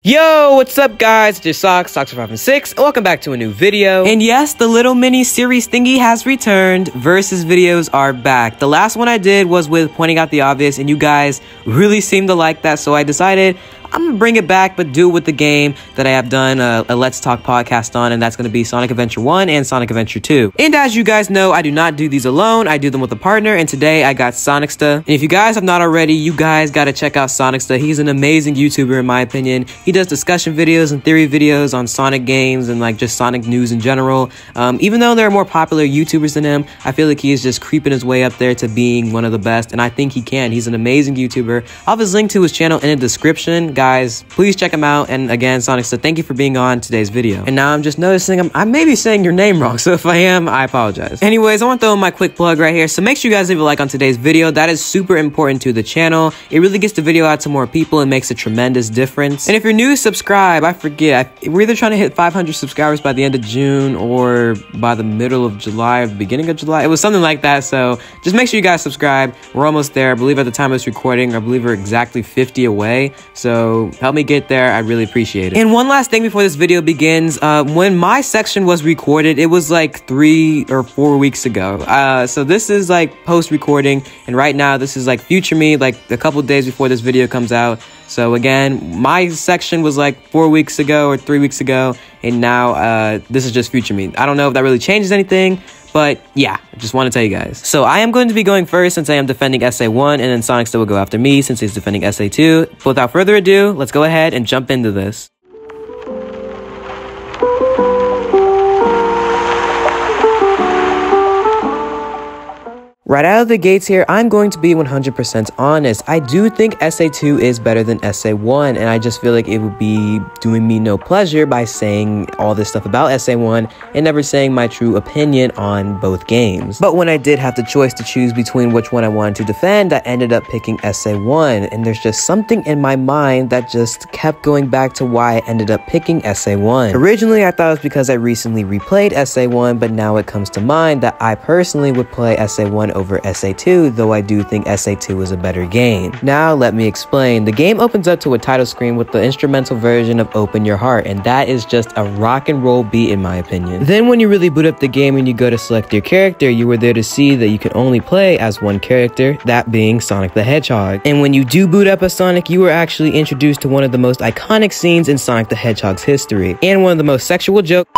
Yo, what's up guys? It's your Sonicsta, and welcome back to a new video. And yes, the little mini series thingy has returned. Versus videos are back. The last one I did was with pointing out the obvious, and you guys really seemed to like that, so I decided I'm gonna bring it back, but do it with the game that I have done a Let's Talk podcast on, and that's gonna be Sonic Adventure 1 and Sonic Adventure 2. And as you guys know, I do not do these alone. I do them with a partner, and today I got Sonicsta. And if you guys have not already, you guys gotta check out Sonicsta. He's an amazing YouTuber in my opinion. He does discussion videos and theory videos on Sonic games and like just Sonic news in general. Even though there are more popular YouTubers than him, I feel like he is just creeping his way up there to being one of the best, and I think he can. He's an amazing YouTuber. I'll have his link to his channel in the description. Guys, please check him out. And again, Sonicsta, thank you for being on today's video. And now I'm just noticing I may be saying your name wrong, so if I am, I apologize. Anyways, I want to throw in my quick plug right here, so make sure you guys leave a like on today's video. That is super important to the channel. It really gets the video out to more people and makes a tremendous difference. And if you're new, subscribe. I forget, we're either trying to hit 500 subscribers by the end of June or by the middle of July or the beginning of July. It was something like that, so just make sure you guys subscribe. We're almost there. I believe at the time of this recording, I believe we're exactly 50 away, so help me get there. I really appreciate it. And one last thing before this video begins, when my section was recorded, it was like 3 or 4 weeks ago. So this is like post-recording, and right now this is like future me, like a couple days before this video comes out. So again, my section was like 4 weeks ago or 3 weeks ago, and now this is just future me. I don't know if that really changes anything, but yeah, I just want to tell you guys. So I am going to be going first since I am defending SA1, and then Sonicsta will go after me since he's defending SA2. But without further ado, let's go ahead and jump into this. Right out of the gates here, I'm going to be 100% honest. I do think SA2 is better than SA1, and I just feel like it would be doing me no pleasure by saying all this stuff about SA1 and never saying my true opinion on both games. But when I did have the choice to choose between which one I wanted to defend, I ended up picking SA1, and there's just something in my mind that just kept going back to why I ended up picking SA1. Originally, I thought it was because I recently replayed SA1, but now it comes to mind that I personally would play SA1 over SA2, though I do think SA2 is a better game. Now let me explain. The game opens up to a title screen with the instrumental version of Open Your Heart, and that is just a rock and roll beat in my opinion. Then when you really boot up the game and you go to select your character, you were there to see that you can only play as one character, that being Sonic the Hedgehog. And when you do boot up a Sonic, you are actually introduced to one of the most iconic scenes in Sonic the Hedgehog's history, and one of the most sexual jokes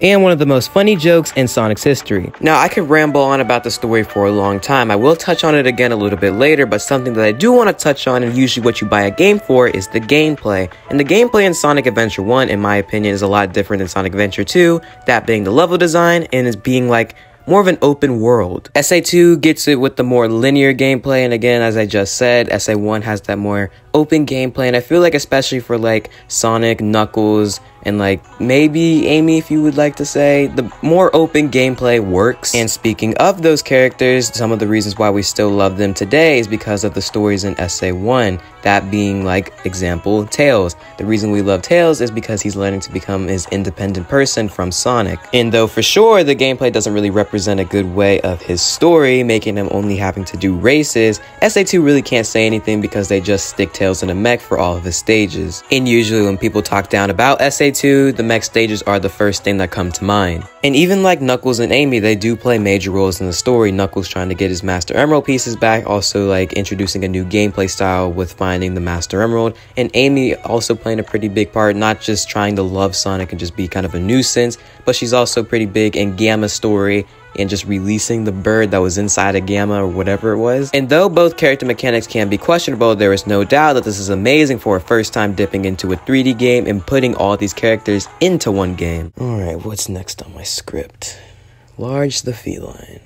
and one of the most funny jokes in Sonic's history. Now, I could ramble on about the story for a long time. I will touch on it again a little bit later, but something that I do want to touch on, and usually what you buy a game for, is the gameplay. And the gameplay in Sonic Adventure 1, in my opinion, is a lot different than Sonic Adventure 2, that being the level design, and is being like more of an open world. SA2 gets it with the more linear gameplay, and again, as I just said, SA1 has that more open gameplay, and I feel like especially for like Sonic, Knuckles, and like maybe Amy, if you would like to say, the more open gameplay works. And speaking of those characters, some of the reasons why we still love them today is because of the stories in SA1, that being like example Tails. The reason we love Tails is because he's learning to become his independent person from Sonic. And though for sure the gameplay doesn't really represent a good way of his story, making him only having to do races, SA2 really can't say anything because they just stick Tails in a mech for all of his stages. And usually when people talk down about SA2, the mech stages are the first thing that come to mind. And even like Knuckles and Amy, they do play major roles in the story. Knuckles trying to get his Master Emerald pieces back, also like introducing a new gameplay style with finding the Master Emerald, and Amy also playing a pretty big part, not just trying to love Sonic and just be kind of a nuisance, but she's also pretty big in Gamma's story and just releasing the bird that was inside of Gamma or whatever it was. And though both character mechanics can be questionable, there is no doubt that this is amazing for a first time dipping into a 3D game and putting all these characters into one game. Alright, what's next on my script? Large the feline.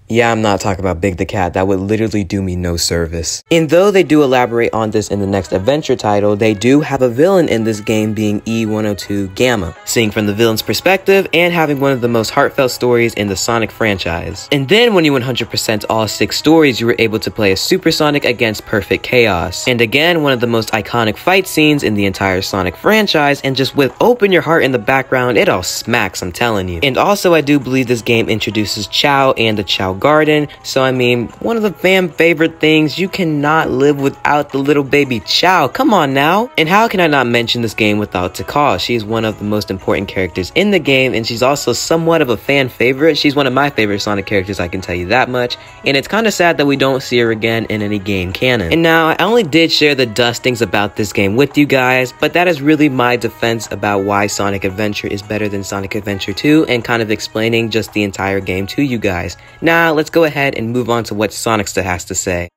Yeah, I'm not talking about Big the Cat. That would literally do me no service. And though they do elaborate on this in the next adventure title, they do have a villain in this game being E102 Gamma, seeing from the villain's perspective and having one of the most heartfelt stories in the Sonic franchise. And then when you 100% all 6 stories, you were able to play as Super Sonic against Perfect Chaos. And again, one of the most iconic fight scenes in the entire Sonic franchise, and just with Open Your Heart in the background, it all smacks, I'm telling you. And also, I do believe this game introduces Chao and the Chao garden. So I mean, one of the fan favorite things, you cannot live without the little baby Chow. Come on now. And how can I not mention this game without Takal? She's one of the most important characters in the game, and she's also somewhat of a fan favorite. She's one of my favorite Sonic characters, I can tell you that much. And it's kind of sad that we don't see her again in any game canon. And now, I only did share the dustings about this game with you guys, but that is really my defense about why Sonic Adventure is better than Sonic Adventure 2, and kind of explaining just the entire game to you guys. Now, let's go ahead and move on to what Sonicsta has to say.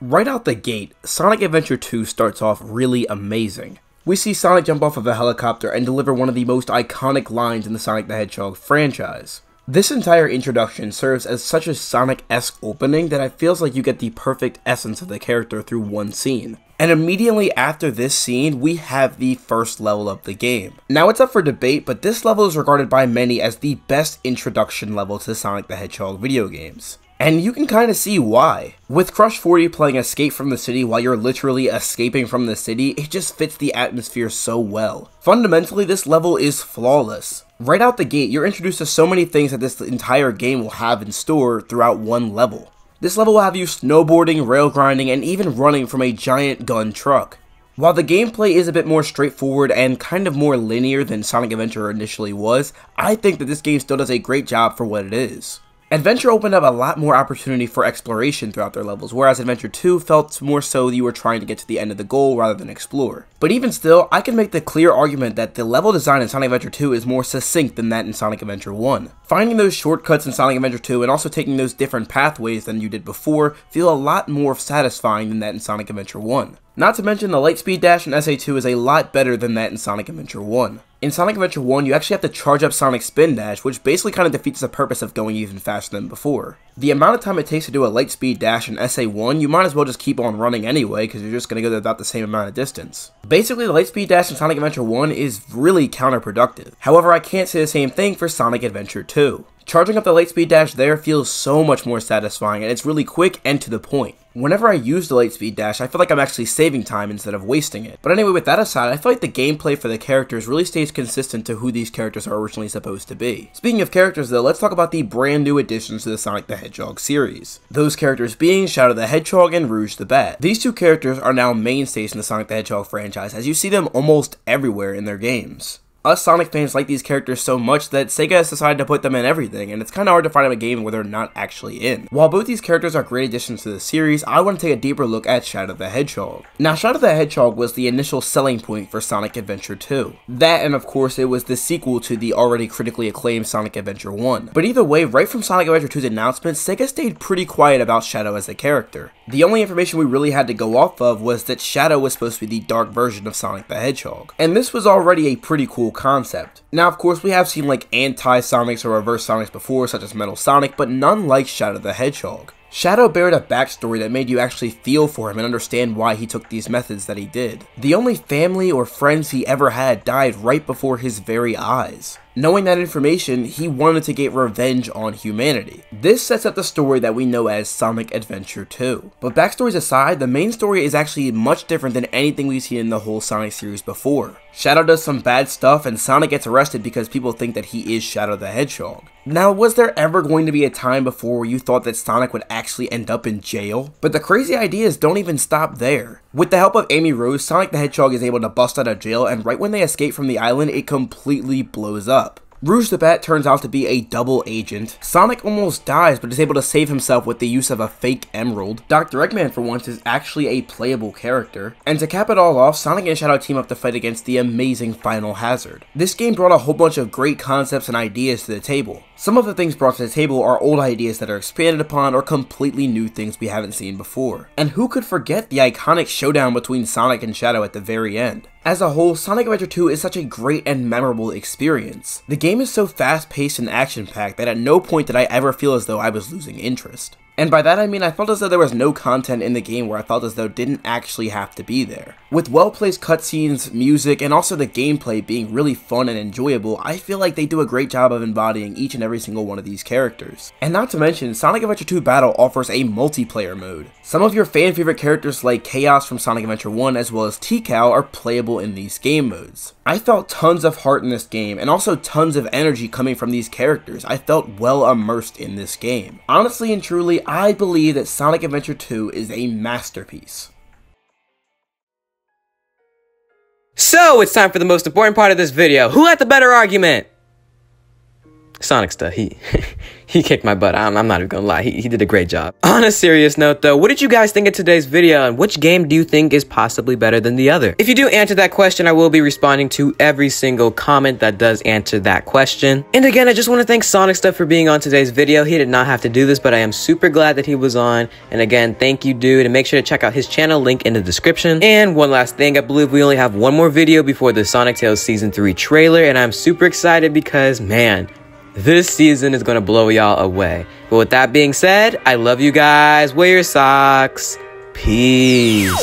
Right out the gate, Sonic Adventure 2 starts off really amazing. We see Sonic jump off of a helicopter and deliver one of the most iconic lines in the Sonic the Hedgehog franchise. This entire introduction serves as such a Sonic-esque opening that it feels like you get the perfect essence of the character through one scene. And immediately after this scene, we have the first level of the game. Now it's up for debate, but this level is regarded by many as the best introduction level to Sonic the Hedgehog video games. And you can kind of see why. With Crush 40 playing Escape from the City while you're literally escaping from the city, it just fits the atmosphere so well. Fundamentally, this level is flawless. Right out the gate, you're introduced to so many things that this entire game will have in store throughout one level. This level will have you snowboarding, rail grinding, and even running from a giant gun truck. While the gameplay is a bit more straightforward and kind of more linear than Sonic Adventure initially was, I think that this game still does a great job for what it is. Adventure opened up a lot more opportunity for exploration throughout their levels, whereas Adventure 2 felt more so you were trying to get to the end of the goal rather than explore. But even still, I can make the clear argument that the level design in Sonic Adventure 2 is more succinct than that in Sonic Adventure 1. Finding those shortcuts in Sonic Adventure 2 and also taking those different pathways than you did before feel a lot more satisfying than that in Sonic Adventure 1. Not to mention the Lightspeed Dash in SA2 is a lot better than that in Sonic Adventure 1. In Sonic Adventure 1, you actually have to charge up Sonic Spin Dash, which basically kind of defeats the purpose of going even faster than before. The amount of time it takes to do a Lightspeed Dash in SA1, you might as well just keep on running anyway, because you're just going to go about the same amount of distance. Basically, the Lightspeed Dash in Sonic Adventure 1 is really counterproductive. However, I can't say the same thing for Sonic Adventure 2. Charging up the Lightspeed Dash there feels so much more satisfying, and it's really quick and to the point. Whenever I use the Lightspeed Dash, I feel like I'm actually saving time instead of wasting it. But anyway, with that aside, I feel like the gameplay for the characters really stays consistent to who these characters are originally supposed to be. Speaking of characters though, let's talk about the brand new additions to the Sonic the Hedgehog series. Those characters being Shadow the Hedgehog and Rouge the Bat. These two characters are now mainstays in the Sonic the Hedgehog franchise, as you see them almost everywhere in their games. Us Sonic fans like these characters so much that Sega has decided to put them in everything, and it's kind of hard to find a game where they're not actually in. While both these characters are great additions to the series, I want to take a deeper look at Shadow the Hedgehog. Now, Shadow the Hedgehog was the initial selling point for Sonic Adventure 2. That, and of course, it was the sequel to the already critically acclaimed Sonic Adventure 1. But either way, right from Sonic Adventure 2's announcement, Sega stayed pretty quiet about Shadow as a character. The only information we really had to go off of was that Shadow was supposed to be the dark version of Sonic the Hedgehog. And this was already a pretty cool concept. Now, of course, we have seen like anti-Sonics or reverse Sonics before, such as Metal Sonic, but none like Shadow the Hedgehog. Shadow bared a backstory that made you actually feel for him and understand why he took these methods that he did. The only family or friends he ever had died right before his very eyes. Knowing that information, he wanted to get revenge on humanity. This sets up the story that we know as Sonic Adventure 2. But backstories aside, the main story is actually much different than anything we've seen in the whole Sonic series before. Shadow does some bad stuff and Sonic gets arrested because people think that he is Shadow the Hedgehog. Now, was there ever going to be a time before where you thought that Sonic would actually end up in jail? But the crazy ideas don't even stop there. With the help of Amy Rose, Sonic the Hedgehog is able to bust out of jail, and right when they escape from the island, it completely blows up. Rouge the Bat turns out to be a double agent. Sonic almost dies but is able to save himself with the use of a fake emerald. Dr. Eggman for once is actually a playable character. And to cap it all off, Sonic and Shadow team up to fight against the amazing Final Hazard. This game brought a whole bunch of great concepts and ideas to the table. Some of the things brought to the table are old ideas that are expanded upon or completely new things we haven't seen before. And who could forget the iconic showdown between Sonic and Shadow at the very end? As a whole, Sonic Adventure 2 is such a great and memorable experience. The game is so fast-paced and action-packed that at no point did I ever feel as though I was losing interest. And by that I mean I felt as though there was no content in the game where I felt as though it didn't actually have to be there. With well-placed cutscenes, music, and also the gameplay being really fun and enjoyable, I feel like they do a great job of embodying each and every single one of these characters. And not to mention, Sonic Adventure 2 Battle offers a multiplayer mode. Some of your fan-favorite characters like Chaos from Sonic Adventure 1 as well as T-Cow are playable in these game modes. I felt tons of heart in this game, and also tons of energy coming from these characters. I felt well immersed in this game. Honestly and truly, I believe that Sonic Adventure 2 is a masterpiece. So, it's time for the most important part of this video. Who had the better argument? Sonicsta, he kicked my butt. I'm not even gonna lie, he did a great job. On a serious note though, what did you guys think of today's video, and which game do you think is possibly better than the other? If you do answer that question, I will be responding to every single comment that does answer that question. And again, I just want to thank Sonicsta for being on today's video. He did not have to do this, but I am super glad that he was on. And again, thank you, dude, and make sure to check out his channel, link in the description. And one last thing, I believe we only have one more video before the Sonic Tales Season 3 trailer, and I'm super excited because, man, this season is going to blow y'all away. But with that being said, I love you guys. Wear your socks. Peace.